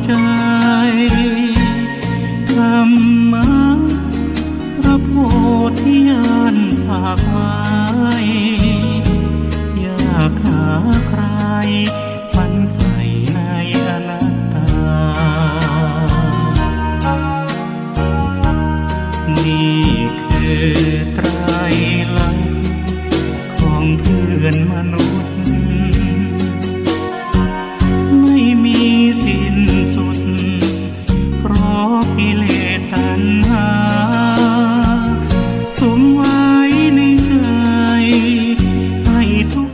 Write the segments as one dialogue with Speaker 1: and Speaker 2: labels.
Speaker 1: ใจธรรมะพระโพธิญาณฝากไว้อยากหาใครฝันใฝ่ในอนัตตานี่คือไตรลักษณ์ของเพื่อนมนุษย์ไม่มีสิ้นสุดเพราะกิเลสตัณหาสุมไว้ในใจให้ทุก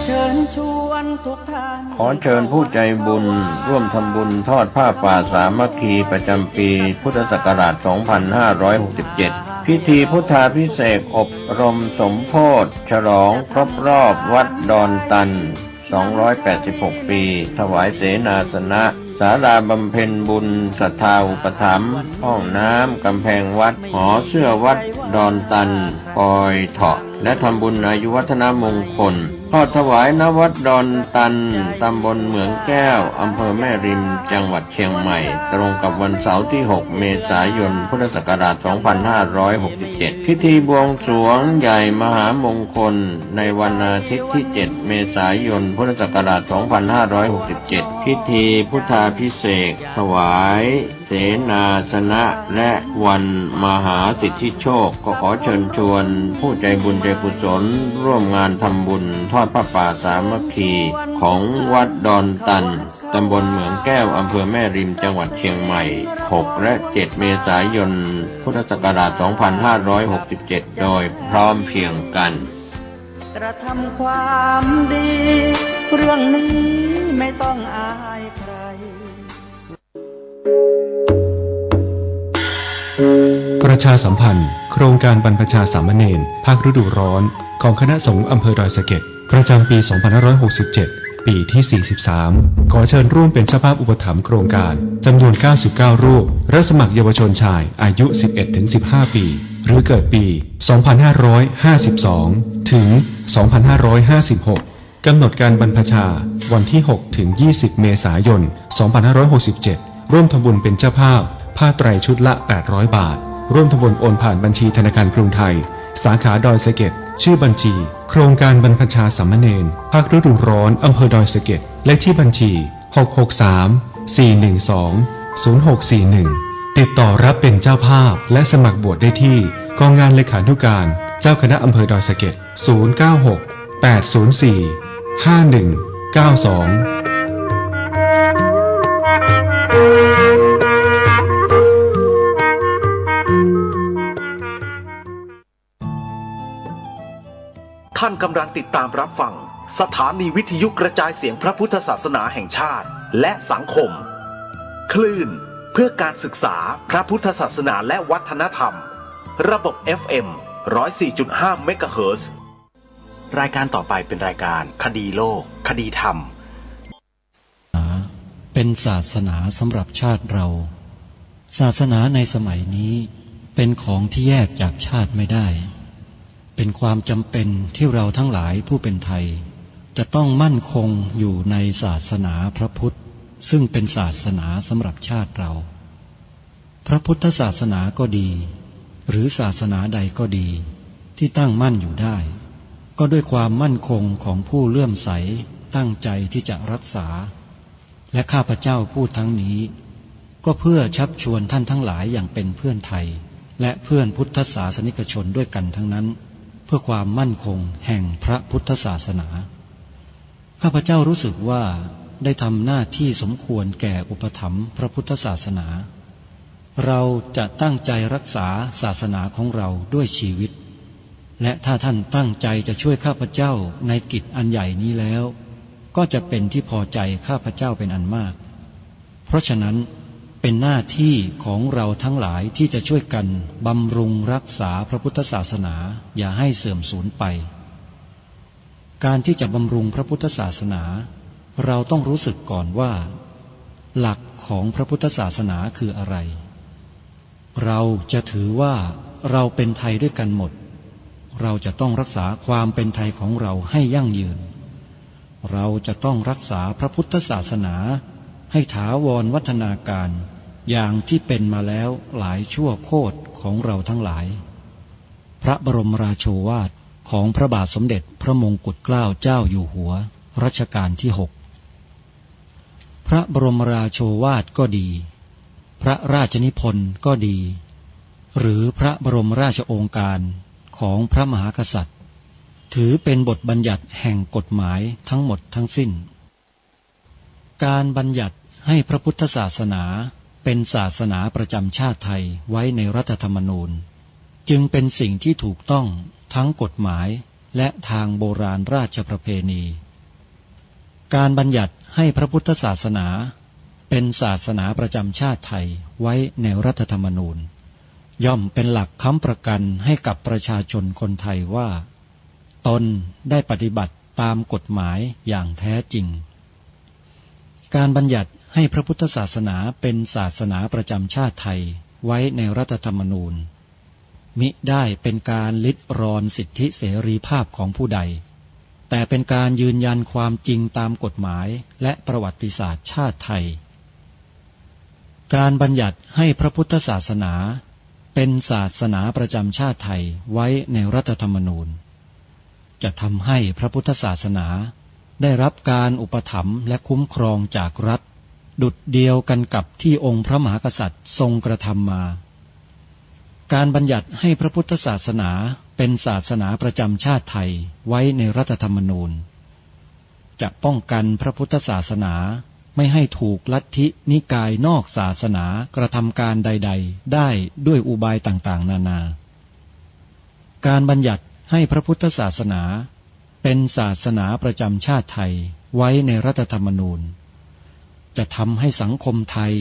Speaker 1: เชิญชวนทุกท่าน
Speaker 2: ขอเชิญผู้ใจบุญร่วมทำบุญทอดผ้าป่าสามัคคีประจำปีพุทธศักราช 2567 พิธีพุทธาภิเษกอบรมสมโภชฉลองครบรอบวัดดอนตัน 286 ปี ถวายเสนาสนะศาลาบำเพ็ญบุญศรัทธาอุปถัมภ์ห้องน้ำกำแพงวัดหอเสื้อวัดดอนตันปอยเถาะและทำบุญอายุวัฒนมงคลทอดถวายณวัดดอนตันตำบลเหมืองแก้วอำเภอแม่ริมจังหวัดเชียงใหม่ตรงกับวันเสาร์ที่ 6 เมษายน พุทธศักราช 2567 พิธีบวงสรวงใหญ่มหามงคลในวันอาทิตย์ที่ 7 เมษายน พุทธศักราช 2567 พิธีพุทธาภิเษกถวายเสนาสนะและวันมหาสิทธิโชคก็ขอเชิญชวนผู้ใจบุญใจกุศลร่วมงานทำบุญทอดผ้าป่าสามัคคีของวัดดอนตันตำบลเหมืองแก้วอำเภอแม่ริมจังหวัดเชียงใหม่ 6 และ 7 เมษายน พุทธศักราช 2567 โดยพร้อมเพรียงกัน
Speaker 1: กระทำความดีเรื่องนี้ไม่ต้องอายใคร
Speaker 3: ประชาสัมพันธ์โครงการบรรพชาสามเณรภาคฤดูร้อนของคณะสงฆ์อำเภอดอยสะเก็ดประจำปี 2567 ปีที่ 43 ขอเชิญร่วมเป็นเจ้าภาพอุปถัมภ์โครงการจำนวน 99 รูปรับสมัครเยาวชนชายอายุ 11-15 ปี หรือเกิดปี 2552 ถึง 2556 กำหนดการบรรพชาวันที่ 6 ถึง 20 เมษายน 2567 ร่วมทำบุญเป็นเจ้าภาพผ้าไตรชุดละ 800 บาท ร่วมทำบุญโอนผ่านบัญชีธนาคารกรุงไทยสาขาดอยสะเก็ดชื่อบัญชีโครงการบรรพชาสามเณรภาคฤดูร้อนอำเภอดอยสะเก็ดเลขที่บัญชี 663-412-0641 ติดต่อรับเป็นเจ้าภาพและสมัครบวชได้ที่กองงานเลขานุการเจ้าคณะอำเภอดอยสะเก็ด096-804-5192
Speaker 4: ท่านกำลังติดตามรับฟังสถานีวิทยุกระจายเสียงพระพุทธศาสนาแห่งชาติและสังคมคลื่นเพื่อการศึกษาพระพุทธศาสนาและวัฒนธรรมระบบ FM 104.5 เมกะเฮิรตซ์รายการต่อไปเป็นรายการคดีโลกคดีธรรม
Speaker 5: เป็นศาสนาสำหรับชาติเราศาสนาในสมัยนี้เป็นของที่แยกจากชาติไม่ได้เป็นความจำเป็นที่เราทั้งหลายผู้เป็นไทยจะต้องมั่นคงอยู่ในศาสนาพระพุทธซึ่งเป็นศาสนาสำหรับชาติเราพระพุทธศาสนาก็ดีหรือศาสนาใดก็ดีที่ตั้งมั่นอยู่ได้ก็ด้วยความมั่นคงของผู้เลื่อมใสตั้งใจที่จะรักษาและข้าพเจ้าพูดทั้งนี้ก็เพื่อชักชวนท่านทั้งหลายอย่างเป็นเพื่อนไทยและเพื่อนพุทธศาสนิกชนด้วยกันทั้งนั้นเพื่อความมั่นคงแห่งพระพุทธศาสนาข้าพเจ้ารู้สึกว่าได้ทำหน้าที่สมควรแก่อุปถัมภ์พระพุทธศาสนาเราจะตั้งใจรักษาศาสนาของเราด้วยชีวิตและถ้าท่านตั้งใจจะช่วยข้าพเจ้าในกิจอันใหญ่นี้แล้วก็จะเป็นที่พอใจข้าพเจ้าเป็นอันมากเพราะฉะนั้นเป็นหน้าที่ของเราทั้งหลายที่จะช่วยกันบำรุงรักษาพระพุทธศาสนาอย่าให้เสื่อมสูญไปการที่จะบำรุงพระพุทธศาสนาเราต้องรู้สึกก่อนว่าหลักของพระพุทธศาสนาคืออะไรเราจะถือว่าเราเป็นไทยด้วยกันหมดเราจะต้องรักษาความเป็นไทยของเราให้ยั่งยืน เราจะต้องรักษาพระพุทธศาสนาให้ถาวรวัฒนาการอย่างที่เป็นมาแล้วหลายชั่วโคตรของเราทั้งหลายพระบรมราโชวาทของพระบาทสมเด็จพระมงกุฎเกล้าเจ้าอยู่หัวรัชกาลที่ 6พระบรมราโชวาทก็ดีพระราชนิพนธ์ก็ดีหรือพระบรมราชโองการของพระมหากษัตริย์ถือเป็นบทบัญญัติแห่งกฎหมายทั้งหมดทั้งสิ้นการบัญญัติให้พระพุทธศาสนาเป็นศาสนาประจำชาติไทยไว้ในรัฐธรรมนูญจึงเป็นสิ่งที่ถูกต้องทั้งกฎหมายและทางโบราณราชประเพณีการบัญญัติให้พระพุทธศาสนาเป็นศาสนาประจำชาติไทยไว้ในรัฐธรรมนูญย่อมเป็นหลักค้ำประกันให้กับประชาชนคนไทยว่าตนได้ปฏิบัติตามกฎหมายอย่างแท้จริงการบัญญัติให้พระพุทธศาสนาเป็นศาสนาประจำชาติไทยไว้ในรัฐธรรมนูญมิได้เป็นการลิดรอนสิทธิเสรีภาพของผู้ใดแต่เป็นการยืนยันความจริงตามกฎหมายและประวัติศาสตร์ชาติไทยการบัญญัติให้พระพุทธศาสนาเป็นศาสนาประจำชาติไทยไว้ในรัฐธรรมนูญจะทำให้พระพุทธศาสนาได้รับการอุปถัมภ์และคุ้มครองจากรัฐดุจเดียวกันกับที่องค์พระมหากษัตริย์ทรงกระทำมาการบัญญัติให้พระพุทธศาสนาเป็นศาสนาประจำชาติไทยไว้ในรัฐธรรมนูญจะป้องกันพระพุทธศาสนาไม่ให้ถูกลัทธินิกายนอกศาสนากระทำการใดๆได้ด้วยอุบายต่างๆนานาการบัญญัติให้พระพุทธศาสนาเป็นศาสนาประจำชาติไทยไว้ในรัฐธรรมนูญจะทำให้สังคมไทย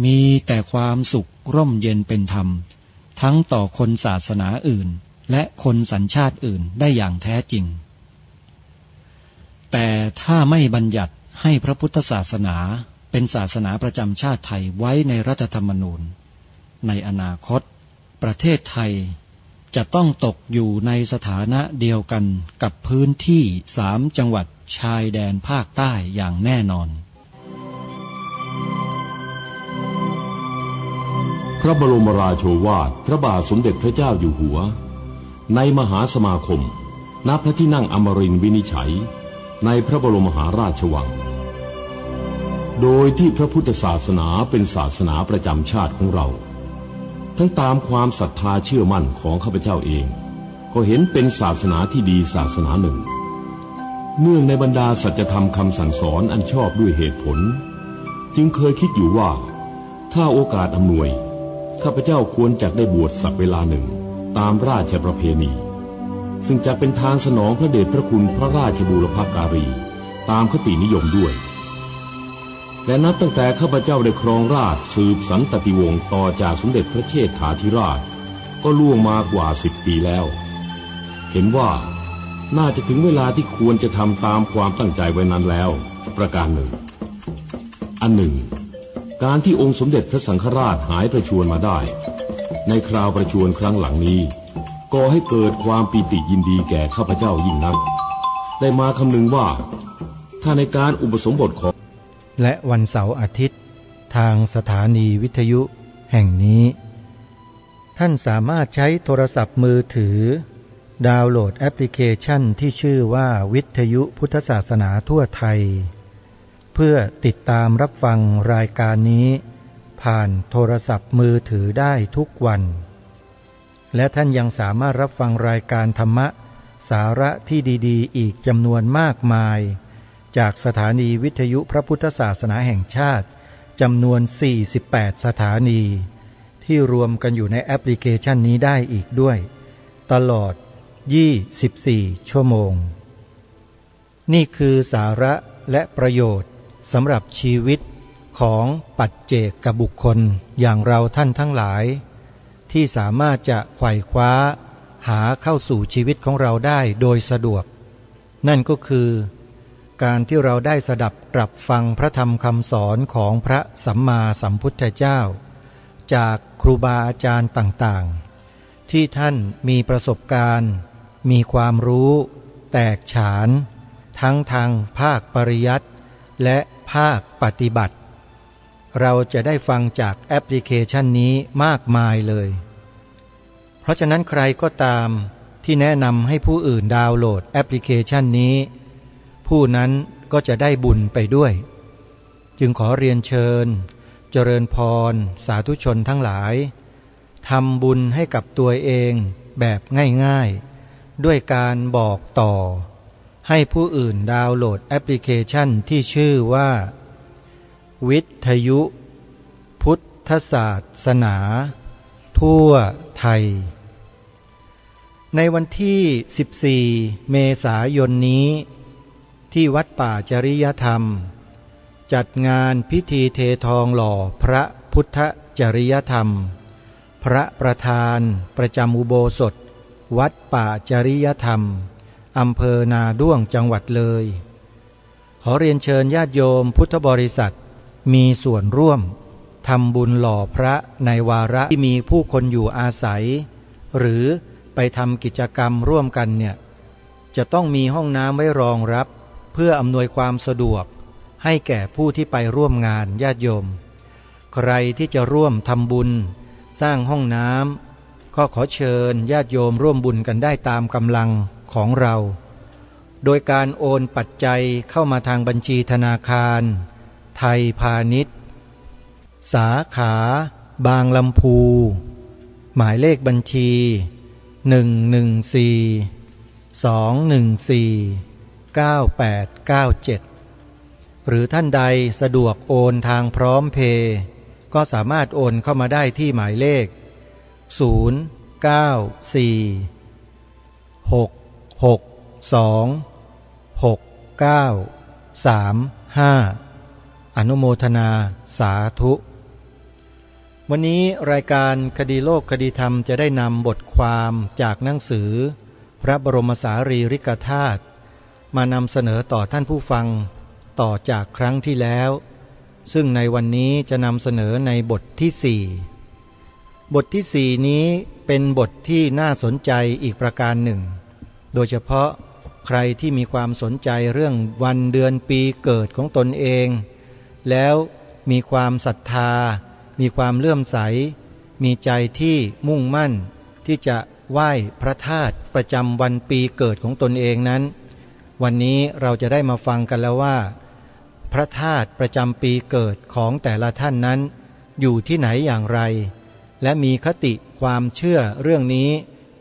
Speaker 5: มีแต่ความสุขร่มเย็นเป็นธรรมทั้งต่อคนศาสนาอื่นและคนสัญชาติอื่นได้อย่างแท้จริงแต่ถ้าไม่บัญญัติให้พระพุทธศาสนาเป็นศาสนาประจำชาติไทยไว้ในรัฐธรรมนูญในอนาคตประเทศไทยจะต้องตกอยู่ในสถานะเดียวกันกับพื้นที่3 จังหวัดชายแดนภาคใต้อย่างแน่นอน
Speaker 6: พระบรมราโชวาทพระบาทสมเด็จพระเจ้าอยู่หัวในมหาสมาคมณพระที่นั่งอมรินทร์วินิจฉัยในพระบรมมหาราชวังโดยที่พระพุทธศาสนาเป็นศาสนาประจำชาติของเราทั้งตามความศรัทธาเชื่อมั่นของข้าพเจ้าเองก็เห็นเป็นศาสนาที่ดีศาสนาหนึ่งเนื่องในบรรดาสัจธรรมคำสั่งสอนอันชอบด้วยเหตุผลจึงเคยคิดอยู่ว่าถ้าโอกาสอำนวยข้าพเจ้าควรจะได้บวชสักเวลาหนึ่งตามราชประเพณีซึ่งจะเป็นทางสนองพระเดชพระคุณพระราชบูรพการีตามคตินิยมด้วยและนับตั้งแต่ข้าพเจ้าได้ครองราชย์สืบสันตติวงศ์ต่อจากสมเด็จพระเชษฐาธิราชก็ล่วงมากว่า10 ปีแล้วเห็นว่าน่าจะถึงเวลาที่ควรจะทำตามความตั้งใจไว้นั้นแล้วประการหนึ่งอันหนึ่งการที่องค์สมเด็จพระสังฆราชหายประชวรมาได้ในคราวประชวรครั้งหลังนี้ก่อให้เกิดความปีติยินดีแก่ข้าพเจ้ายิ่งนักได้มาคำนึงว่าถ้าในการอุปสมบทของ
Speaker 7: และวันเสาร์อาทิตย์ทางสถานีวิทยุแห่งนี้ท่านสามารถใช้โทรศัพท์มือถือดาวน์โหลดแอปพลิเคชันที่ชื่อว่าวิทยุพุทธศาสนาทั่วไทยเพื่อติดตามรับฟังรายการนี้ผ่านโทรศัพท์มือถือได้ทุกวันและท่านยังสามารถรับฟังรายการธรรมะสาระที่ดีๆอีกจำนวนมากมายจากสถานีวิทยุพระพุทธศาสนาแห่งชาติจำนวน48 สถานีที่รวมกันอยู่ในแอปพลิเคชันนี้ได้อีกด้วยตลอด24 ชั่วโมงนี่คือสาระและประโยชน์สำหรับชีวิตของปัจเจกบุคคลอย่างเราท่านทั้งหลายที่สามารถจะไขว่คว้าหาเข้าสู่ชีวิตของเราได้โดยสะดวกนั่นก็คือการที่เราได้สดับตรับฟังพระธรรมคำสอนของพระสัมมาสัมพุทธเจ้าจากครูบาอาจารย์ต่างๆที่ท่านมีประสบการณ์มีความรู้แตกฉาน ทั้งทางภาคปริยัติและภาคปฏิบัติ เราจะได้ฟังจากแอปพลิเคชันนี้มากมายเลยเพราะฉะนั้นใครก็ตามที่แนะนำให้ผู้อื่นดาวน์โหลดแอปพลิเคชันนี้ผู้นั้นก็จะได้บุญไปด้วยจึงขอเรียนเชิญเจริญพรสาธุชนทั้งหลายทำบุญให้กับตัวเองแบบง่ายๆด้วยการบอกต่อให้ผู้อื่นดาวน์โหลดแอปพลิเคชันที่ชื่อว่าวิทยุพุทธศาสนาทั่วไทยในวันที่14เมษายนนี้ที่วัดป่าจริยธรรมจัดงานพิธีเททองหล่อพระพุทธจริยธรรมพระประธานประจำอุโบสถวัดป่าจริยธรรมอำเภอนาด้วงจังหวัดเลยขอเรียนเชิญญาติโยมพุทธบริษัทมีส่วนร่วมทำบุญหล่อพระในวาระที่มีผู้คนอยู่อาศัยหรือไปทำกิจกรรมร่วมกันเนี่ยจะต้องมีห้องน้ำไว้รองรับเพื่ออำนวยความสะดวกให้แก่ผู้ที่ไปร่วมงานญาติโยมใครที่จะร่วมทำบุญสร้างห้องน้ำก็ขอเชิญญาติโยมร่วมบุญกันได้ตามกำลังของเราโดยการโอนปัจจัยเข้ามาทางบัญชีธนาคารไทยพาณิชย์สาขาบางลำพูหมายเลขบัญชี114-214-9897หรือท่านใดสะดวกโอนทางพร้อมเพย์ก็สามารถโอนเข้ามาได้ที่หมายเลข094-662-6935อนุโมทนาสาธุวันนี้รายการคดีโลกคดีธรรมจะได้นำบทความจากหนังสือพระบรมสารีริกธาตุมานำเสนอต่อท่านผู้ฟังต่อจากครั้งที่แล้วซึ่งในวันนี้จะนำเสนอในบทที่4บทที่4นี้เป็นบทที่น่าสนใจอีกประการหนึ่งโดยเฉพาะใครที่มีความสนใจเรื่องวันเดือนปีเกิดของตนเองแล้วมีความศรัทธามีความเลื่อมใสมีใจที่มุ่งมั่นที่จะไหว้พระธาตุประจำวันปีเกิดของตนเองนั้นวันนี้เราจะได้มาฟังกันแล้วว่าพระธาตุประจำปีเกิดของแต่ละท่านนั้นอยู่ที่ไหนอย่างไรและมีคติความเชื่อเรื่องนี้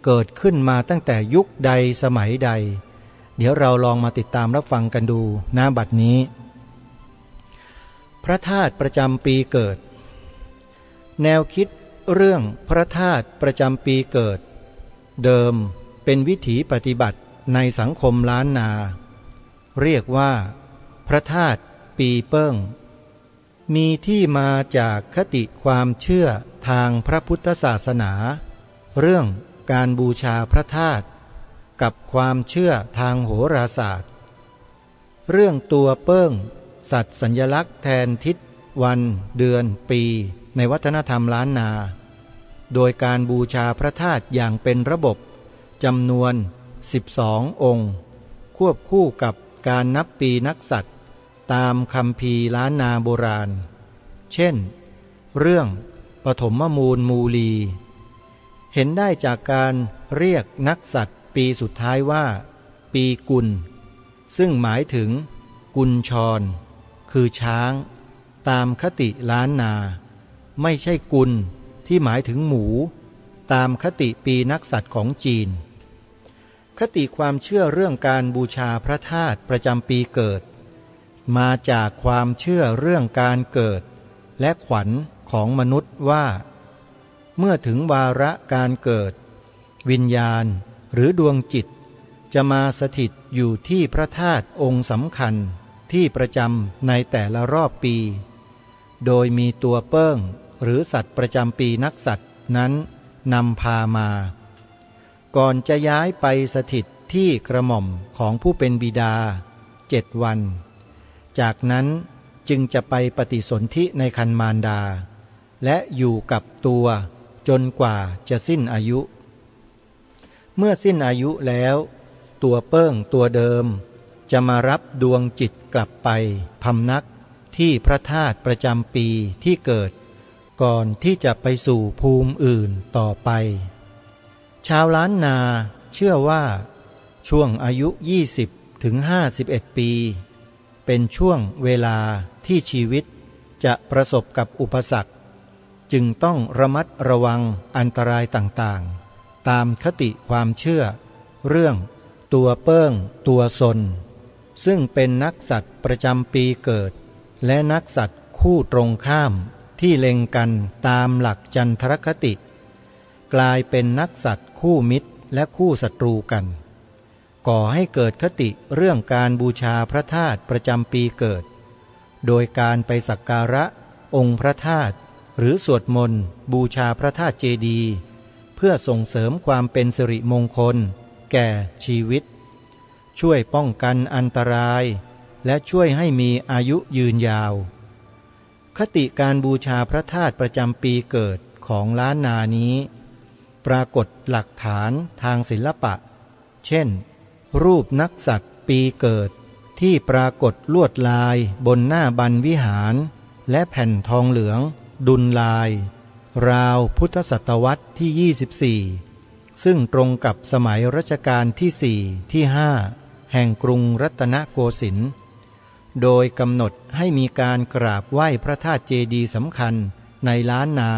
Speaker 7: เกิดขึ้นมาตั้งแต่ยุคใดสมัยใดเดี๋ยวเราลองมาติดตามรับฟังกันดูณบัดนี้พระธาตุประจำปีเกิดแนวคิดเรื่องพระธาตุประจำปีเกิดเดิมเป็นวิถีปฏิบัติในสังคมล้านนาเรียกว่าพระธาตุปีเปิ้งมีที่มาจากคติความเชื่อทางพระพุทธศาสนาเรื่องการบูชาพระธาตุกับความเชื่อทางโหราศาสตร์เรื่องตัวเปิ้งสัตว์สัญลักษณ์แทนทิศวันเดือนปีในวัฒนธรรมล้านนาโดยการบูชาพระธาตุอย่างเป็นระบบจำนวน12องค์ควบคู่กับการนับปีนักสัตว์ตามคัมภีร์ล้านนาโบราณเช่นเรื่องปฐมมูลมูลีเห็นได้จากการเรียกนักสัตว์ปีสุดท้ายว่าปีกุลซึ่งหมายถึงกุญชรคือช้างตามคติล้านนาไม่ใช่กุลที่หมายถึงหมูตามคติปีนักสัตว์ของจีนคติความเชื่อเรื่องการบูชาพระธาตุประจำปีเกิดมาจากความเชื่อเรื่องการเกิดและขวัญของมนุษย์ว่าเมื่อถึงวาระการเกิดวิญญาณหรือดวงจิตจะมาสถิตอยู่ที่พระธาตุองค์สำคัญที่ประจำในแต่ละรอบปีโดยมีตัวเปิ้งหรือสัตว์ประจำปีนักสัตว์นั้นนำพามาก่อนจะย้ายไปสถิตที่กระหม่อมของผู้เป็นบิดา7 วันจากนั้นจึงจะไปปฏิสนธิในครรภ์มารดาและอยู่กับตัวจนกว่าจะสิ้นอายุเมื่อสิ้นอายุแล้วตัวเปิ้งตัวเดิม จะมารับดวงจิตกลับไปพำนักที่พระธาตุประจำปีที่เกิดก่อนที่จะไปสู่ภูมิอื่นต่อไปชาวล้านนาเชื่อว่าช่วงอายุ20 ถึง 51 ปีเป็นช่วงเวลาที่ชีวิตจะประสบกับอุปสรรคจึงต้องระมัดระวังอันตรายต่างๆตามคติความเชื่อเรื่องตัวเปิ้งตัวซนซึ่งเป็นนักสัตว์ประจำปีเกิดและนักสัตว์คู่ตรงข้ามที่เล็งกันตามหลักจันทรคติกลายเป็นนักสัตว์คู่มิตรและคู่ศัตรูกันก่อให้เกิดคติเรื่องการบูชาพระธาตุประจำปีเกิดโดยการไปสักการะองค์พระธาตุหรือสวดมนต์บูชาพระธาตุเจดีย์เพื่อส่งเสริมความเป็นสิริมงคลแก่ชีวิตช่วยป้องกันอันตรายและช่วยให้มีอายุยืนยาวคติการบูชาพระธาตุประจำปีเกิดของล้านนานี้ปรากฏหลักฐานทางศิลปะเช่นรูปนักสัตว์ปีเกิดที่ปรากฏลวดลายบนหน้าบันวิหารและแผ่นทองเหลืองดุลลายราวพุทธศตวรรษที่ 24ซึ่งตรงกับสมัยรัชกาลที่ 4 ที่ 5แห่งกรุงรัตนโกสินทร์โดยกำหนดให้มีการกราบไหว้พระธาตุเจดีย์สำคัญในล้านนา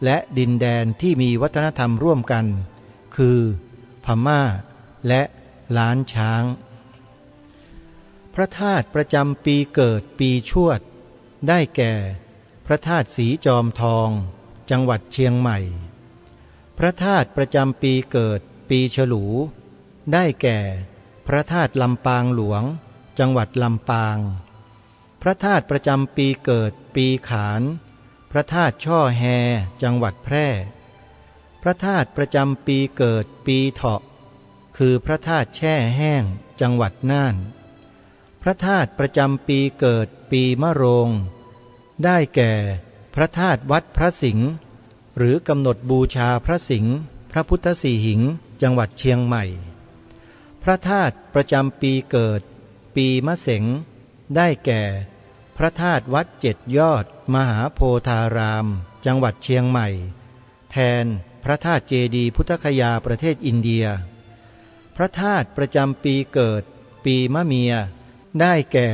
Speaker 7: และดินแดนที่มีวัฒนธรรมร่วมกันคือพม่าและล้านช้างพระธาตุประจำปีเกิดปีชวดได้แก่พระธาตุสีจอมทองจังหวัดเชียงใหม่พระธาตุประจำปีเกิดปีฉลูได้แก่พระธาตุลำปางหลวงจังหวัดลำปางพระธาตุประจำปีเกิดปีขานพระธาตุช่อแฮจังหวัดแพร่พระธาตุประจำปีเกิดปีเถาะคือพระธาตุแช่แห้งจังหวัดน่านพระธาตุประจำปีเกิดปีมะโรงได้แก่พระธาตุวัดพระสิงห์หรือกำหนดบูชาพระสิงห์พระพุทธสีหิงจังหวัดเชียงใหม่พระธาตุประจำปีเกิดปีมะเสงได้แก่พระธาตุวัดเจ็ดยอดมหาโพธารามจังหวัดเชียงใหม่แทนพระธาตุเจดีย์พุทธคยาประเทศอินเดียพระธาตุประจำปีเกิดปีมะเมียได้แก่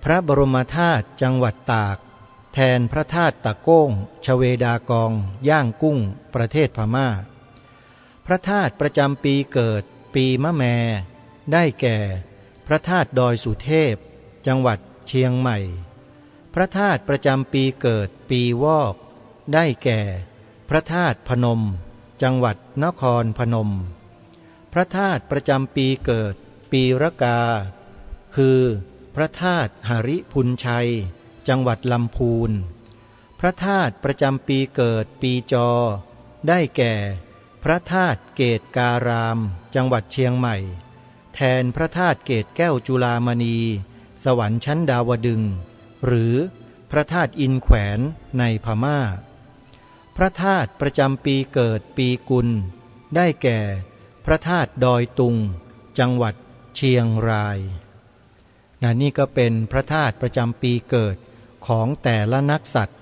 Speaker 7: พระบรมธาตุจังหวัดตากแทนพระธาตุตะโก้งชเวดากองย่างกุ้งประเทศพม่าพระธาตุประจำปีเกิดปีมะแมได้แก่พระธาตุดอยสุเทพจังหวัดเชียงใหม่พระธาตุประจำปีเกิดปีวอกได้แก่พระธาตุพนมจังหวัดนครพนมพระธาตุประจำปีเกิดปีรกาคือพระธาตุหริพุนชัยจังหวัดลำพูนพระธาตุประจำปีเกิดปีจอได้แก่พระธาตุเกตการามจังหวัดเชียงใหม่แทนพระธาตุเกตแก้วจุฬามณีสวรรค์ชั้นดาวดึงส์หรือพระธาตุอินแขวนในพม่าพระธาตุประจำปีเกิดปีกุลได้แก่พระธาตุดอยตุงจังหวัดเชียงรายนี่ก็เป็นพระธาตุประจำปีเกิดของแต่ละนักสัตว์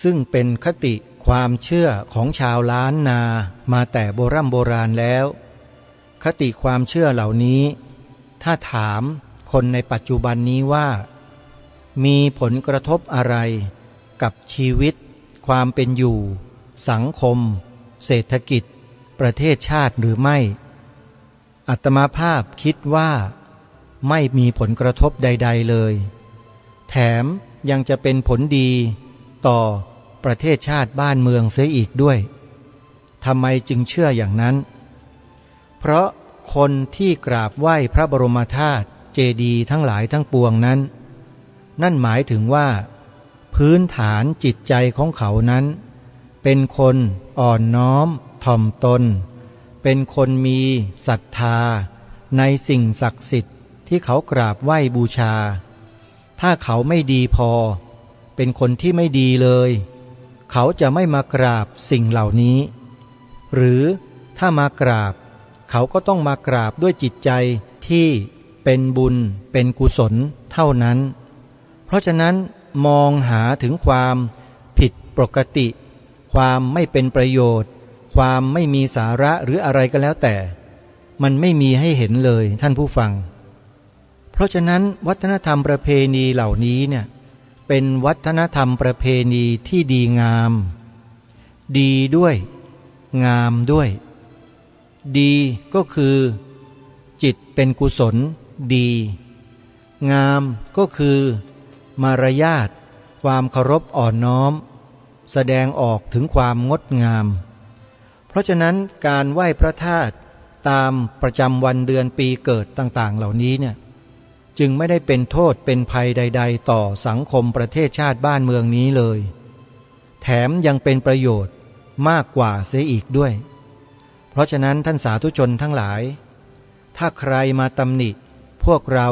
Speaker 7: ซึ่งเป็นคติความเชื่อของชาวล้านนามาแต่โบราณแล้วคติความเชื่อเหล่านี้ถ้าถามคนในปัจจุบันนี้ว่ามีผลกระทบอะไรกับชีวิตความเป็นอยู่สังคมเศรษฐกิจประเทศชาติหรือไม่อาตมาภาพคิดว่าไม่มีผลกระทบใดๆเลยแถมยังจะเป็นผลดีต่อประเทศชาติบ้านเมืองเสียอีกด้วยทำไมจึงเชื่ออย่างนั้นเพราะคนที่กราบไหว้พระบรมธาตุเจดีย์ทั้งหลายทั้งปวงนั้นนั่นหมายถึงว่าพื้นฐานจิตใจของเขานั้นเป็นคนอ่อนน้อมถ่อมตนเป็นคนมีศรัทธาในสิ่งศักดิ์สิทธิ์ที่เขากราบไหว้บูชาถ้าเขาไม่ดีพอเป็นคนที่ไม่ดีเลยเขาจะไม่มากราบสิ่งเหล่านี้หรือถ้ามากราบเขาก็ต้องมากราบด้วยจิตใจที่ เป็นบุญเป็นกุศลเท่านั้นเพราะฉะนั้นมองหาถึงความผิดปกติความไม่เป็นประโยชน์ความไม่มีสาระหรืออะไรก็แล้วแต่มันไม่มีให้เห็นเลยท่านผู้ฟังเพราะฉะนั้นวัฒนธรรมประเพณีเหล่านี้เนี่ยเป็นวัฒนธรรมประเพณีที่ดีงามดีด้วยงามด้วยดีก็คือจิตเป็นกุศลดีงามก็คือมารยาทความเคารพอ่อนน้อมแสดงออกถึงความงดงามเพราะฉะนั้นการไหว้พระธาตุตามประจำวันเดือนปีเกิดต่างๆเหล่านี้เนี่ยจึงไม่ได้เป็นโทษเป็นภัยใดๆต่อสังคมประเทศชาติบ้านเมืองนี้เลยแถมยังเป็นประโยชน์มากกว่าเสียอีกด้วยเพราะฉะนั้นท่านสาธุชนทั้งหลายถ้าใครมาตำหนิพวกเรา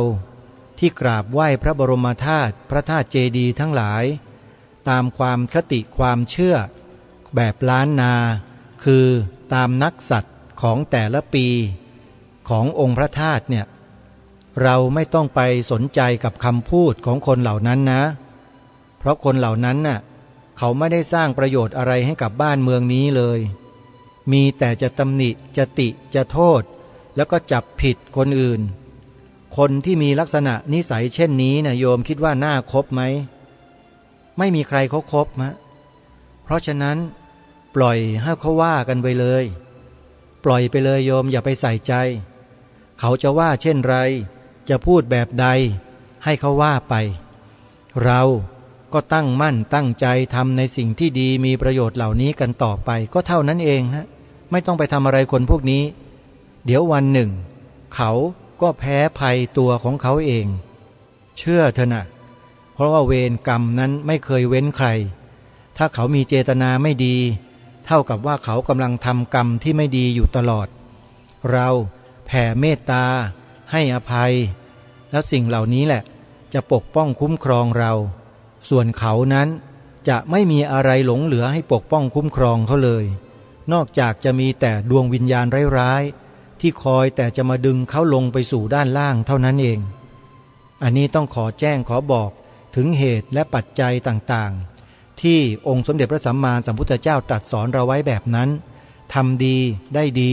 Speaker 7: ที่กราบไหว้พระบรมธาตุพระธาตุเจดีย์ทั้งหลายตามความคติความเชื่อแบบล้านนาคือตามนักสัตว์ของแต่ละปีขององค์พระธาตุเนี่ยเราไม่ต้องไปสนใจกับคำพูดของคนเหล่านั้นนะเพราะคนเหล่านั้นน่ะเขาไม่ได้สร้างประโยชน์อะไรให้กับบ้านเมืองนี้เลยมีแต่จะตำหนิจะติจะโทษแล้วก็จับผิดคนอื่นคนที่มีลักษณะนิสัยเช่นนี้นะโยมคิดว่าน่าคบไหมไม่มีใครเขาคบมะเพราะฉะนั้นปล่อยให้เขาว่ากันไปเลยปล่อยไปเลยโยมอย่าไปใส่ใจเขาจะว่าเช่นไรจะพูดแบบใดให้เขาว่าไปเราก็ตั้งมั่นตั้งใจทำในสิ่งที่ดีมีประโยชน์เหล่านี้กันต่อไปก็เท่านั้นเองฮะไม่ต้องไปทำอะไรคนพวกนี้เดี๋ยววันหนึ่งเขาก็แพ้ภัยตัวของเขาเองเชื่อเถอะนะเพราะว่าเวรกรรมนั้นไม่เคยเว้นใครถ้าเขามีเจตนาไม่ดีเท่ากับว่าเขากำลังทำกรรมที่ไม่ดีอยู่ตลอดเราแผ่เมตตาให้อภัยแล้วสิ่งเหล่านี้แหละจะปกป้องคุ้มครองเราส่วนเขานั้นจะไม่มีอะไรหลงเหลือให้ปกป้องคุ้มครองเขาเลยนอกจากจะมีแต่ดวงวิญญาณร้ายๆที่คอยแต่จะมาดึงเขาลงไปสู่ด้านล่างเท่านั้นเองอันนี้ต้องขอแจ้งขอบอกถึงเหตุและปัจจัยต่างๆที่องค์สมเด็จพระสัมมาสัมพุทธเจ้าตรัสสอนเราไว้แบบนั้นทำดีได้ดี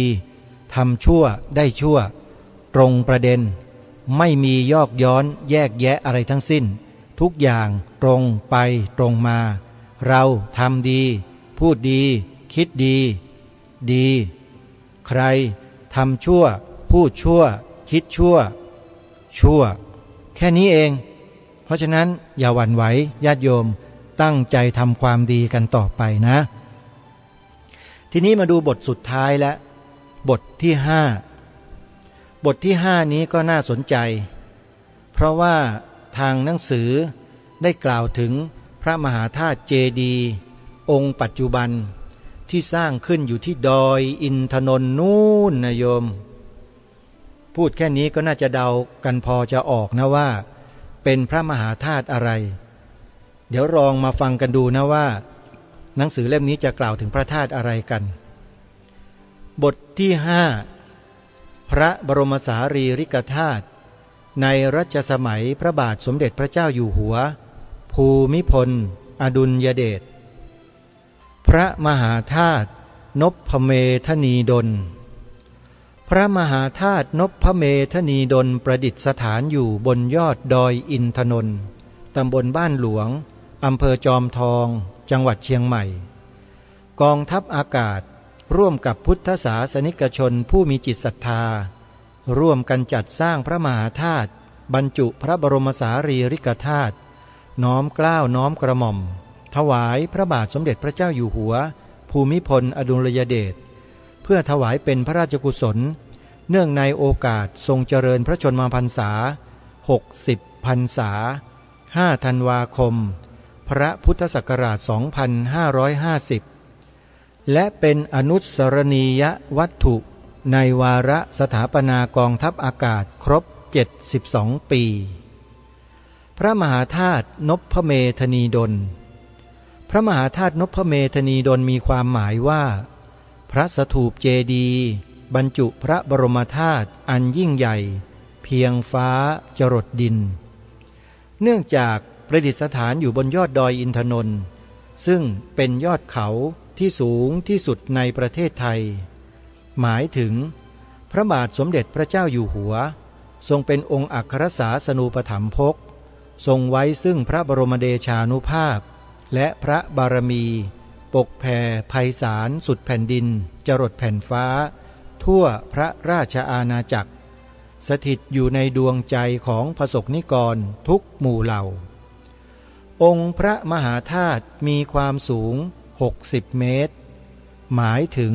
Speaker 7: ทำชั่วได้ชั่วตรงประเด็นไม่มียอกย้อนแยกแยะอะไรทั้งสิ้นทุกอย่างตรงไปตรงมาเราทำดีพูดดีคิดดีดีใครทำชั่วพูดชั่วคิดชั่วชั่วแค่นี้เองเพราะฉะนั้นอย่าหวั่นไหวญาติโยมตั้งใจทำความดีกันต่อไปนะทีนี้มาดูบทสุดท้ายและบทที่5บทที่5นี้ก็น่าสนใจเพราะว่าทางหนังสือได้กล่าวถึงพระมหาธาตุเจดีย์องค์ปัจจุบันที่สร้างขึ้นอยู่ที่ดอยอินทนนท์นู่นนะโยมพูดแค่นี้ก็น่าจะเดากันพอจะออกนะว่าเป็นพระมหาธาตุอะไรเดี๋ยวลองมาฟังกันดูนะว่าหนังสือเล่มนี้จะกล่าวถึงพระธาตุอะไรกันบทที่5พระบรมสารีริกธาตุในรัชสมัยพระบาทสมเด็จพระเจ้าอยู่หัวภูมิพลอดุลยเดชพระมหาธาตุนพเมธนีดลพระมหาธาตุนพเมธนีดลประดิษฐานอยู่บนยอดดอยอินทนนท์ตำบลบ้านหลวงอำเภอจอมทองจังหวัดเชียงใหม่กองทัพอากาศร่วมกับพุทธศาสนิกชนผู้มีจิตศรัทธาร่วมกันจัดสร้างพระมหาธาตุบรรจุพระบรมสารีริกธาตุน้อมเกล้าน้อมกระหม่อมถวายพระบาทสมเด็จพระเจ้าอยู่หัวภูมิพลอดุลยเดชเพื่อถวายเป็นพระราชกุศลเนื่องในโอกาสทรงเจริญพระชนมพรรษา60พรรษา5ธันวาคมพระพุทธศักราช2550และเป็นอนุสรณียวัตถุในวาระสถาปนากองทัพอากาศครบ72ปีพระมหาธาตุนพเมธนีดลพระมหาธาตุนพเมธนีดลมีความหมายว่าพระสถูปเจดีย์บรรจุพระบรมธาตุอันยิ่งใหญ่เ พียงฟ้าจรดดินเนื่องจากประดิษฐานอยู่บนยอดดอยอินทนนท์ซึ่งเป็นยอดเขาที่สูงที่สุดในประเทศไทยหมายถึงพระบาทสมเด็จพระเจ้าอยู่หัวทรงเป็นองค์อัครสาสนูปถัมภกทรงไว้ซึ่งพระบรมเดชานุภาพและพระบารมีปกแผ่ไพศาลสุดแผ่นดินจรดแผ่นฟ้าทั่วพระราชอาณาจักรสถิตอยู่ในดวงใจของพระสงฆ์นิกรทุกหมู่เหล่าองค์พระมหาธาตุมีความสูง60 เมตรหมายถึง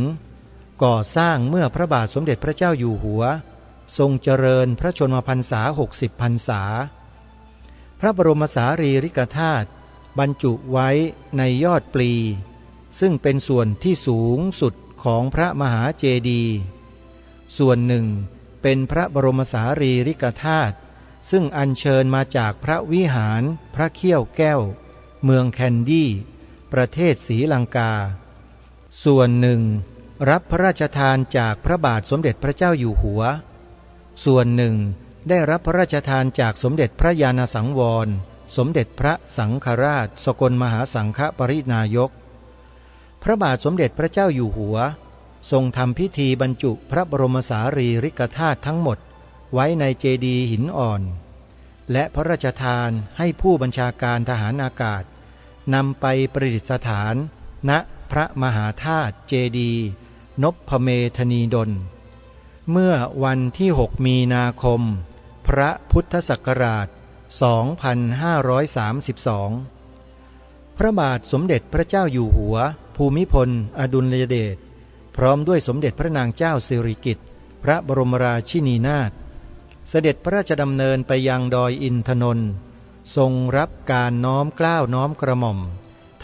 Speaker 7: ก่อสร้างเมื่อพระบาทสมเด็จพระเจ้าอยู่หัวทรงเจริญพระชนมพรรษา60 พรรษาพระบรมสารีริกธาตุบรรจุไว้ในยอดปลีซึ่งเป็นส่วนที่สูงสุดของพระมหาเจดีย์ส่วนหนึ่งเป็นพระบรมสารีริกธาตุซึ่งอัญเชิญมาจากพระวิหารพระเขี้ยวแก้วเมืองแคนดี้ประเทศศรีลังกาส่วนหนึ่งรับพระราชทานจากพระบาทสมเด็จพระเจ้าอยู่หัวส่วนหนึ่งได้รับพระราชทานจากสมเด็จพระญาณสังวรสมเด็จพระสังฆราชสกลมหาสังฆปรินายกพระบาทสมเด็จพระเจ้าอยู่หัวทรงทำพิธีบรรจุพระบรมสารีริกธาตุทั้งหมดไว้ในเจดีย์หินอ่อนและพระราชทานให้ผู้บัญชาการทหารอากาศนำไปประดิษฐานณพระมหาธาตุเจดีย์นพเมธนีดลเมื่อวันที่6 มีนาคมพระพุทธศักราช 2532 พระบาทสมเด็จพระเจ้าอยู่หัวภูมิพลอดุลยเดชพร้อมด้วยสมเด็จพระนางเจ้าสิริกิติ์พระบรมราชินีนาถเสด็จพระราชดำเนินไปยังดอยอินทนนท์ทรงรับการน้อมเกล้าน้อมกระหม่อม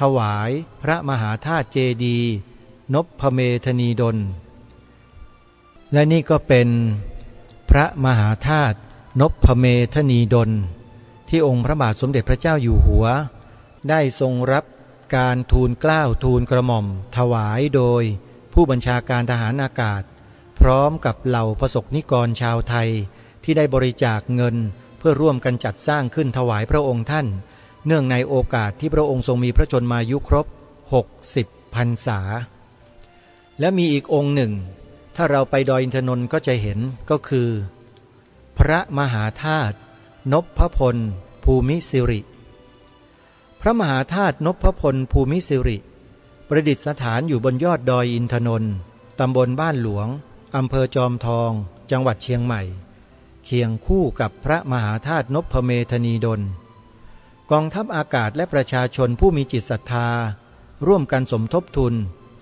Speaker 7: ถวายพระมหาธาตุเจดีย์นพเมธนีดลและนี่ก็เป็นพระมหาธาตุนพเมธนีดลที่องค์พระบาทสมเด็จพระเจ้าอยู่หัวได้ทรงรับการทูลเกล้าทูลกระหม่อมถวายโดยผู้บัญชาการทหารอากาศพร้อมกับเหล่าประสบนิกรชาวไทยที่ได้บริจาคเงินเพื่อร่วมกันจัดสร้างขึ้นถวายพระองค์ท่านเนื่องในโอกาสที่พระองค์ทรงมีพระชนมายุครบ60 พรรษาและมีอีกองค์หนึ่งถ้าเราไปดอยอินทนนท์ก็จะเห็นก็คือพระมหาธาตุนพพลภูมิสิริพระมหาธาตุนพพลภูมิสิริประดิษฐานอยู่บนยอดดอยอินทนนท์ตำบลบ้านหลวงอำเภอจอมทองจังหวัดเชียงใหม่เคียงคู่กับพระมหาธาตุนพเมธนีดลกองทัพอากาศและประชาชนผู้มีจิตศรัทธาร่วมกันสมทบทุน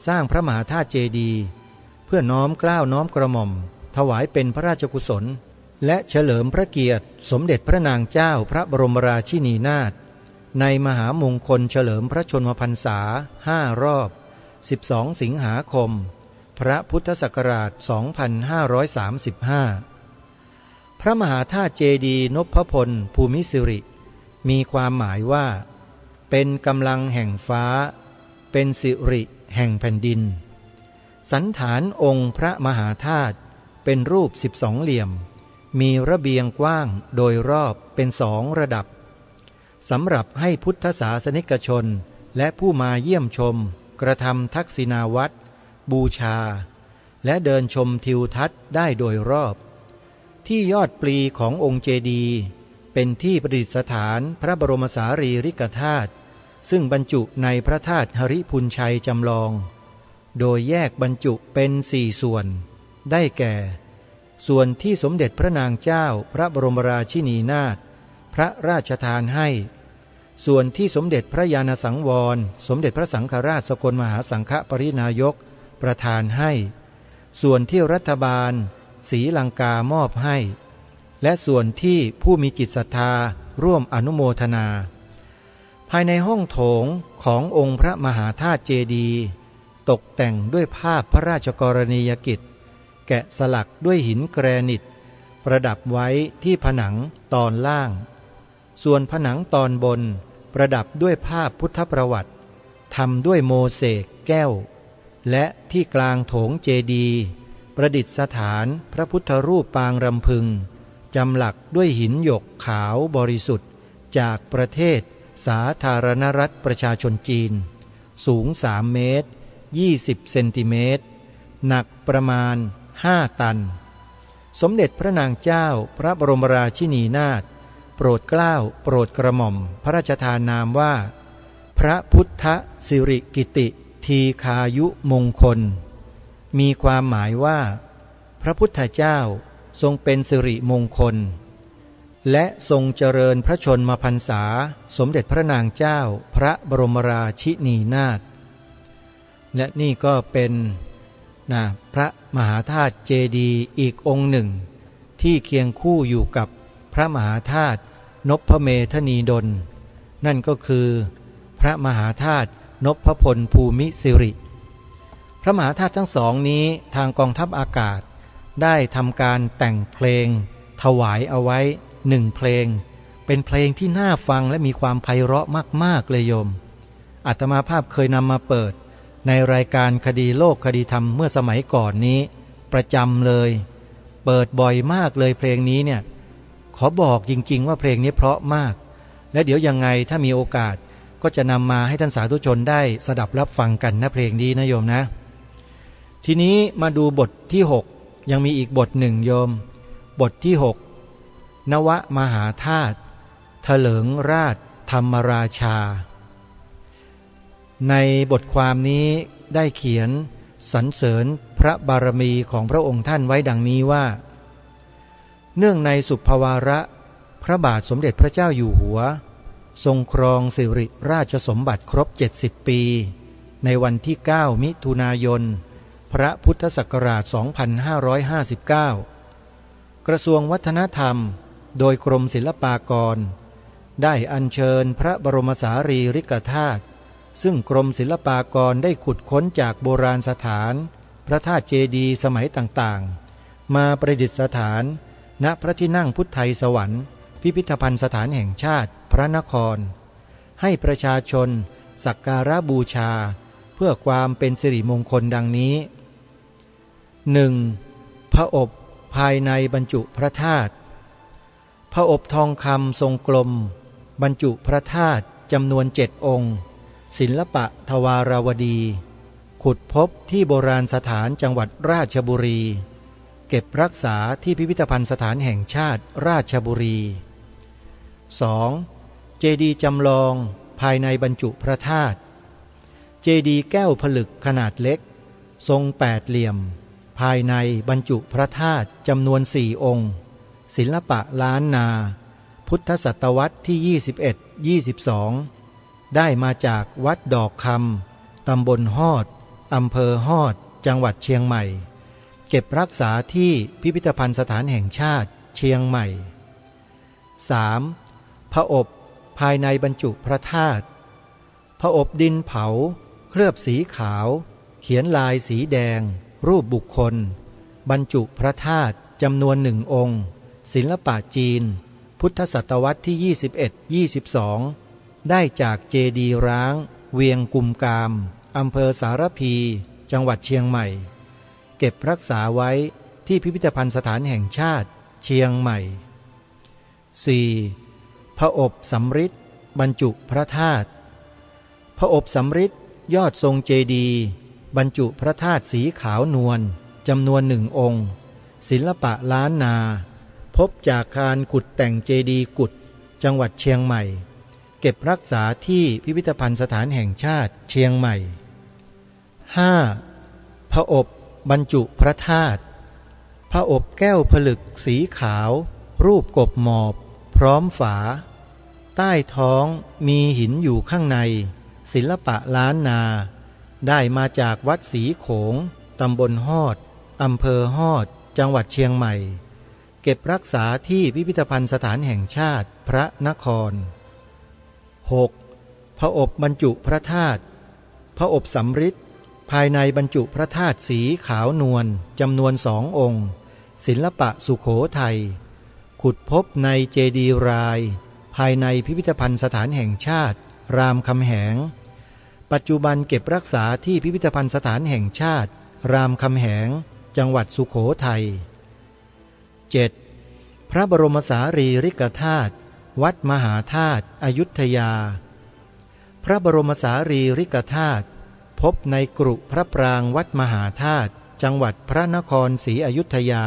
Speaker 7: สร้างพระมหาธาตุเจดีย์เพื่อน้อมเกล้าน้อมกระหม่อมถวายเป็นพระราชกุศลและเฉลิมพระเกียรติสมเด็จพระนางเจ้าพระบรมราชินีนาถในมหามงคลเฉลิมพระชนมพรรษา5 รอบ12 สิงหาคมพระพุทธศักราช 2535 พระมหาธาตุเจดีย์นพพลภูมิสิริมีความหมายว่าเป็นกำลังแห่งฟ้าเป็นสิริแห่งแผ่นดินสันฐานองค์พระมหาธาตุเป็นรูป12 เหลี่ยมมีระเบียงกว้างโดยรอบเป็น2 ระดับสำหรับให้พุทธศาสนิกชนและผู้มาเยี่ยมชมกระทำทักษิณาวัตรบูชาและเดินชมทิวทัศน์ได้โดยรอบที่ยอดปลีขององค์เจดีย์เป็นที่ประดิษฐานพระบรมสารีริกธาตุซึ่งบรรจุในพระธาตุหริพุนชัยจำลองโดยแยกบรรจุเป็น4 ส่วนได้แก่ส่วนที่สมเด็จพระนางเจ้าพระบรมราชินีนาถพระราชทานให้ส่วนที่สมเด็จพระญาณสังวรสมเด็จพระสังฆราชสกลมหาสังฆปรินายกประทานให้ส่วนที่รัฐบาลศรีลังกามอบให้และส่วนที่ผู้มีจิตศรัทธาร่วมอนุโมทนาภายในห้องโถงขององค์พระมหาธาตุเจดีย์ตกแต่งด้วยภาพพระราชกรณียกิจแกะสลักด้วยหินแกรนิตประดับไว้ที่ผนังตอนล่างส่วนผนังตอนบนประดับด้วยภาพพุทธประวัติทำด้วยโมเสกแก้วและที่กลางโถงเจดีย์ประดิษฐานพระพุทธรูปปางรำพึง จำหลักด้วยหินหยกขาวบริสุทธิ์จากประเทศสาธารณรัฐประชาชนจีนสูง3 เมตร 20 เซนติเมตรหนักประมาณ5 ตันสมเด็จพระนางเจ้าพระบรมราชินีนาถโปรดเกล้าโปรดกระหม่อมพระราชทานนามว่าพระพุทธสิริกิติทีคายุมงคลมีความหมายว่าพระพุทธเจ้าทรงเป็นสิริมงคลและทรงเจริญพระชนมพรรษาสมเด็จพระนางเจ้าพระบรมราชินีนาถและนี่ก็เป็นพระมหาธาตุเจดีย์อีกองค์หนึ่งที่เคียงคู่อยู่กับพระมหาธาตุนพเมธนีดลนั่นก็คือพระมหาธาตุนพพลภูมิสิริพระมหาธาตุทั้งสองนี้ทางกองทัพอากาศได้ทำการแต่งเพลงถวายเอาไว้1 เพลงเป็นเพลงที่น่าฟังและมีความไพเราะมากๆเลยโยมอาตมาภาพเคยนำมาเปิดในรายการคดีโลกคดีธรรมเมื่อสมัยก่อนนี้ประจำเลยเปิดบ่อยมากเลยเพลงนี้เนี่ยขอบอกจริงๆว่าเพลงนี้เพราะมากและเดี๋ยวยังไงถ้ามีโอกาสก็จะนำมาให้ท่านสาธุชนได้สดับรับฟังกันนะเพลงนี้นะโยมนะทีนี้มาดูบทที่6ยังมีอีกบทหนึ่งโยมบทที่6นวมหาธาตุเถลิงราชธรรมราชาในบทความนี้ได้เขียนสรรเสริญพระบารมีของพระองค์ท่านไว้ดังนี้ว่าเนื่องในสุภวาระพระบาทสมเด็จพระเจ้าอยู่หัวทรงครองสิริราชสมบัติครบ70 ปีในวันที่9 มิถุนายนพระพุทธศักราช 2559 กระทรวงวัฒนธรรมโดยกรมศิลปากรได้อัญเชิญพระบรมสารีริกธาตุซึ่งกรมศิลปากรได้ขุดค้นจากโบราณสถานพระธาตุเจดีย์สมัยต่างๆมาประดิษฐานณพระที่นั่งพุทธไทยสวรรค์พิพิธภัณฑ์สถานแห่งชาติพระนครให้ประชาชนสักการะบูชาเพื่อความเป็นสิริมงคลดังนี้ 1. พระอบภายในบรรจุพระธาตุพระอบทองคำทรงกลมบรรจุพระธาตุจำนวน7 องค์ศิลปะทวารวดีขุดพบที่โบราณสถานจังหวัดราชบุรีเก็บรักษาที่พิพิธภัณฑ์สถานแห่งชาติราชบุรี 2. เจดีย์จำลองภายในบรรจุพระธาตุเจดีย์แก้วผลึกขนาดเล็กทรง8 เหลี่ยมภายในบรรจุพระธาตุจำนวน4 องค์ศิลปะล้านนาพุทธศตวรรษที่ 21-22 ได้มาจากวัดดอกคำตำบลฮอดอำเภอฮอดจังหวัดเชียงใหม่เก็บรักษาที่พิพิธภัณฑ์สถานแห่งชาติเชียงใหม่ 3. พระอบภายในบรรจุพระธาตุพระอบดินเผาเคลือบสีขาวเขียนลายสีแดงรูปบุคคลบรรจุพระธาตุจำนวน1 องค์ศิลปะจีนพุทธศตวรรษที่ 21-22 ได้จากเจดีย์ร้างเวียงกุมกามอำเภอสารพีจังหวัดเชียงใหม่เก็บรักษาไว้ที่พิพิธภัณฑ์สถานแห่งชาติเชียงใหม่ 4. พระอบสำริดบรรจุพระธาตุพระอบสำริดยอดทรงเจดีย์บรรจุพระธาตุสีขาวนวลจำนวน1 องค์ศิลปะล้านนาพบจากการขุดแต่งเจดีย์กุดจังหวัดเชียงใหม่เก็บรักษาที่พิพิธภัณฑ์สถานแห่งชาติเชียงใหม่ 5. พระอบบรรจุพระธาตุพระอบแก้วผลึกสีขาวรูปกบหมอบพร้อมฝาใต้ท้องมีหินอยู่ข้างในศิลปะล้านนาได้มาจากวัดศรีโขงตำบลฮอดอำเภอฮอดจังหวัดเชียงใหม่เก็บรักษาที่พิพิธภัณฑ์สถานแห่งชาติพระนคร 6. พระอบบรรจุพระธาตุพระอบสำริดภายในบรรจุพระธาตุสีขาวนวลจำนวน2 องค์ศิลปะสุโขทัยขุดพบในเจดีย์รายภายในพิพิธภัณฑ์สถานแห่งชาติรามคำแหงปัจจุบันเก็บรักษาที่พิพิธภัณฑ์สถานแห่งชาติรามคำแหงจังหวัดสุโขทัย 7. พระบรมสารีริกธาตุวัดมหาธาตุอยุธยาพระบรมสารีริกธาตุพบในกรุพระปรางวัดมหาธาตุจังหวัดพระนครศรีอยุธยา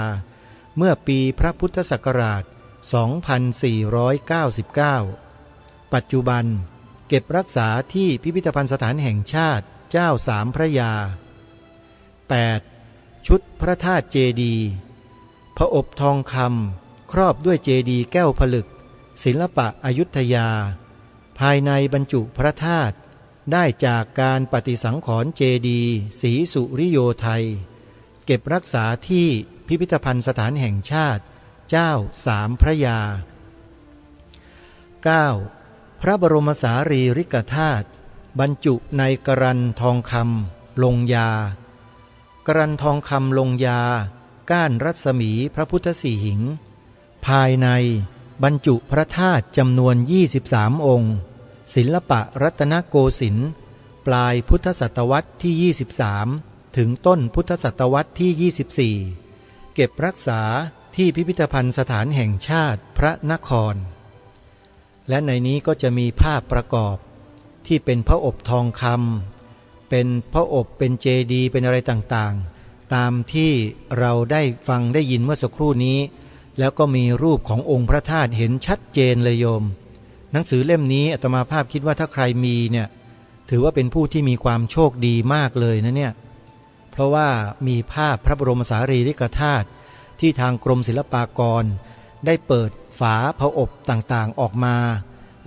Speaker 7: เมื่อปีพระพุทธศักราช 2499 ปัจจุบันเก็บรักษาที่พิพิธภัณฑ์สถานแห่งชาติเจ้าสามพระยา 8. ชุดพระธาตุเจดีย์ผอบทองคำครอบด้วยเจดีย์แก้วผลึกศิลปะอยุธยาภายในบรรจุพระธาตุได้จากการปฏิสังขรณ์เจดีย์ศรีสุริโยไทยเก็บรักษาที่พิพิธภัณฑ์สถานแห่งชาติเจ้าสามพระยา 9. พระบรมสารีริกธาตุบรรจุในกรันทองคำลงยากรันทองคำลงยาก้านรัศมีพระพุทธสีหิงภายในบรรจุพระธาตุจำนวน23องค์ศิลปะรัตนโกสินทร์ปลายพุทธศตวรรษที่23ถึงต้นพุทธศตวรรษที่24เก็บรักษาที่พิพิธภัณฑ์สถานแห่งชาติพระนครและในนี้ก็จะมีภาพประกอบที่เป็นพระอบทองคำเป็นพระอบเป็นเจดีย์เป็นอะไรต่างๆตามที่เราได้ฟังได้ยินเมื่อสักครู่นี้แล้วก็มีรูปขององค์พระธาตุเห็นชัดเจนเลยโยมหนังสือเล่มนี้อาตมาภาพคิดว่าถ้าใครมีเนี่ยถือว่าเป็นผู้ที่มีความโชคดีมากเลยนะเนี่ยเพราะว่ามีภาพพระบรมสารีริกธาตุที่ทางกรมศิลปากรได้เปิดฝาพระอบต่างๆออกมา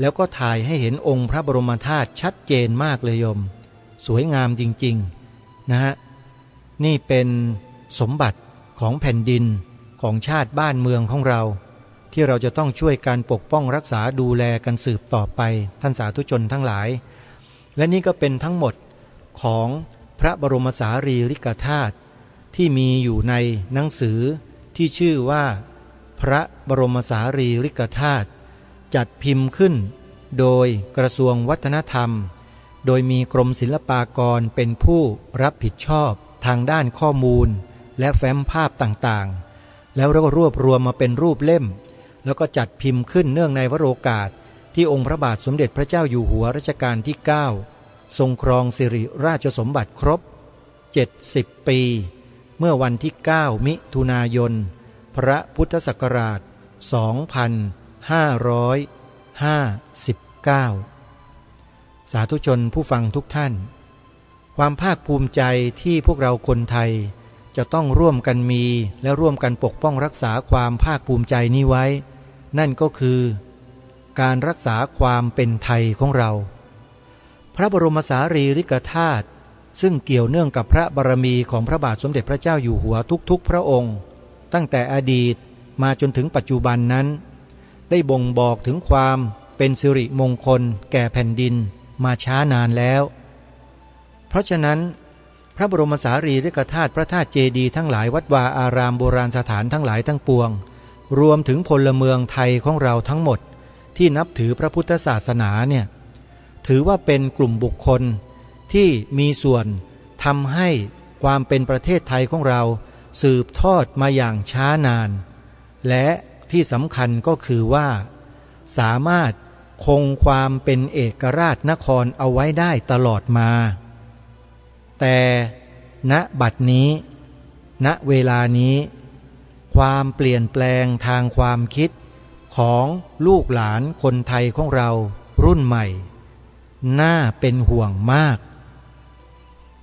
Speaker 7: แล้วก็ถ่ายให้เห็นองค์พระบรมธาตุชัดเจนมากเลยโยมสวยงามจริงๆนะฮะนี่เป็นสมบัติของแผ่นดินของชาติบ้านเมืองของเราที่เราจะต้องช่วยการปกป้องรักษาดูแลกันสืบต่อไปท่านสาธุชนทั้งหลายและนี่ก็เป็นทั้งหมดของพระบรมสารีริกธาตุที่มีอยู่ในหนังสือที่ชื่อว่าพระบรมสารีริกธาตุจัดพิมพ์ขึ้นโดยกระทรวงวัฒนธรรมโดยมีกรมศิลปากรเป็นผู้รับผิดชอบทางด้านข้อมูลและแฟ้มภาพต่างๆแล้วเราก็รวบรวมมาเป็นรูปเล่มแล้วก็จัดพิมพ์ขึ้นเนื่องในวโรกาสที่องค์พระบาทสมเด็จพระเจ้าอยู่หัวรัชกาลที่9ทรงครองสิริราชสมบัติครบ70ปีเมื่อวันที่9มิถุนายนพระพุทธศักราช2559สาธุชนผู้ฟังทุกท่านความภาคภูมิใจที่พวกเราคนไทยจะต้องร่วมกันมีและร่วมกันปกป้องรักษาความภาคภูมิใจนี้ไว้นั่นก็คือการรักษาความเป็นไทยของเราพระบรมสารีริกธาตุซึ่งเกี่ยวเนื่องกับพระบารมีของพระบาทสมเด็จพระเจ้าอยู่หัวทุกๆพระองค์ตั้งแต่อดีตมาจนถึงปัจจุบันนั้นได้บ่งบอกถึงความเป็นสิริมงคลแก่แผ่นดินมาช้านานแล้วเพราะฉะนั้นพระบรมสารีริกธาตุพระธาตุเจดีย์ทั้งหลายวัดวาอารามโบราณสถานทั้งหลายทั้งปวงรวมถึงพลเมืองไทยของเราทั้งหมดที่นับถือพระพุทธศาสนาเนี่ยถือว่าเป็นกลุ่มบุคคลที่มีส่วนทำให้ความเป็นประเทศไทยของเราสืบทอดมาอย่างช้านานและที่สำคัญก็คือว่าสามารถคงความเป็นเอกราชนครเอาไว้ได้ตลอดมาแต่ณบัดนี้ณเวลานี้ความเปลี่ยนแปลงทางความคิดของลูกหลานคนไทยของเรารุ่นใหม่น่าเป็นห่วงมาก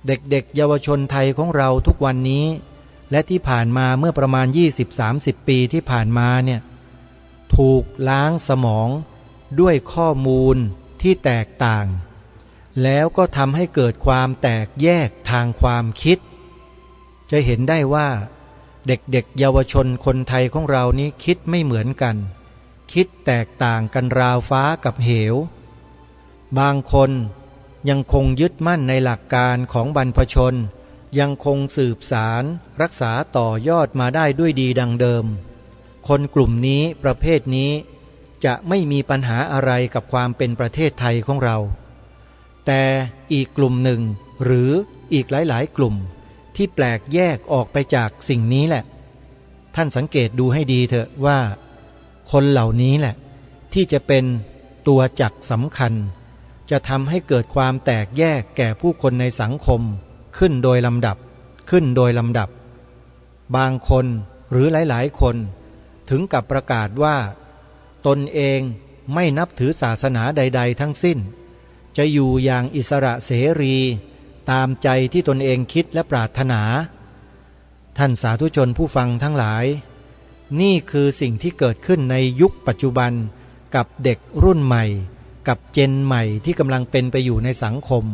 Speaker 7: เด็กๆเยาวชนไทยของเราทุกวันนี้และที่ผ่านมาเมื่อประมาณ 20-30 ปีที่ผ่านมาเนี่ยถูกล้างสมองด้วยข้อมูลที่แตกต่างแล้วก็ทำให้เกิดความแตกแยกทางความคิดจะเห็นได้ว่าเด็กๆเยาวชนคนไทยของเรานี้คิดไม่เหมือนกันคิดแตกต่างกันราวฟ้ากับเหวบางคนยังคงยึดมั่นในหลักการของบรรพชนยังคงสืบสารรักษาต่อยอดมาได้ด้วยดีดังเดิมคนกลุ่มนี้ประเภทนี้จะไม่มีปัญหาอะไรกับความเป็นประเทศไทยของเราแต่อีกกลุ่มหนึ่งหรืออีกหลายๆกลุ่มที่แปลกแยกออกไปจากสิ่งนี้แหละท่านสังเกตดูให้ดีเถอะว่า คนเหล่านี้แหละที่จะเป็นตัวจักสำคัญจะทำให้เกิดความแตกแยกแก่ผู้คนในสังคมขึ้นโดยลำดับ บางคนหรือหลายๆคนถึงกับประกาศว่าตนเองไม่นับถือศาสนาใดๆทั้งสิ้นจะอยู่อย่างอิสระเสรีตามใจที่ตนเองคิดและปรารถนาท่านสาธุชนผู้ฟังทั้งหลายนี่คือสิ่งที่เกิดขึ้นในยุคปัจจุบันกับเด็กรุ่นใหม่กับเจนใหม่ที่กำลังเป็นไปอยู่ในสังคม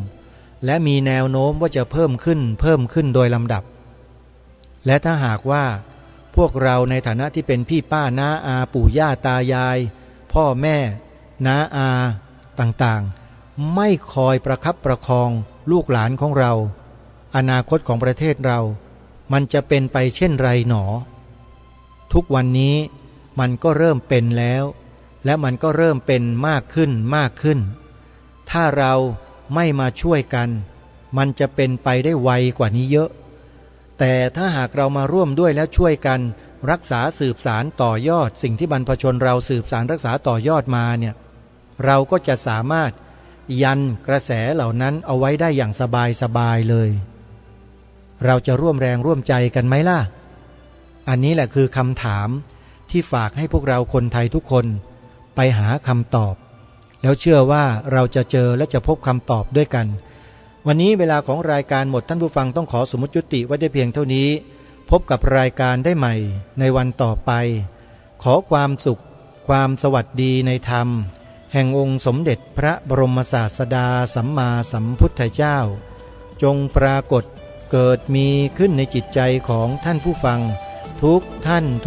Speaker 7: และมีแนวโน้มว่าจะเพิ่มขึ้นโดยลำดับและถ้าหากว่าพวกเราในฐานะที่เป็นพี่ป้าน้าอาปู่ย่าตายายพ่อแม่น้าอาต่างๆไม่คอยประคับประคองลูกหลานของเราอนาคตของประเทศเรามันจะเป็นไปเช่นไรหนอทุกวันนี้มันก็เริ่มเป็นแล้วและมันก็เริ่มเป็นมากขึ้นถ้าเราไม่มาช่วยกันมันจะเป็นไปได้ไวกว่านี้เยอะแต่ถ้าหากเรามาร่วมด้วยแล้วช่วยกันรักษาสืบสารต่อยอดสิ่งที่บรรพชนเราสืบสารรักษาต่อยอดมาเนี่ยเราก็จะสามารถยันกระแสเหล่านั้นเอาไว้ได้อย่างสบายเลยเราจะร่วมแรงร่วมใจกันไหมล่ะอันนี้แหละคือคำถามที่ฝากให้พวกเราคนไทยทุกคนไปหาคำตอบแล้วเชื่อว่าเราจะเจอและจะพบคำตอบด้วยกันวันนี้เวลาของรายการหมดท่านผู้ฟังต้องขอสมมุติยุติไว้ได้เพียงเท่านี้พบกับรายการได้ใหม่ในวันต่อไปขอความสุขความสวัสดีในธรรมแห่งองค์สมเด็จพระบรมศาสดาสัมมาสัมพุทธเจ้าจงปรากฏเกิดมีขึ้นในจิตใจของท่านผู้ฟังทุกท่านทุก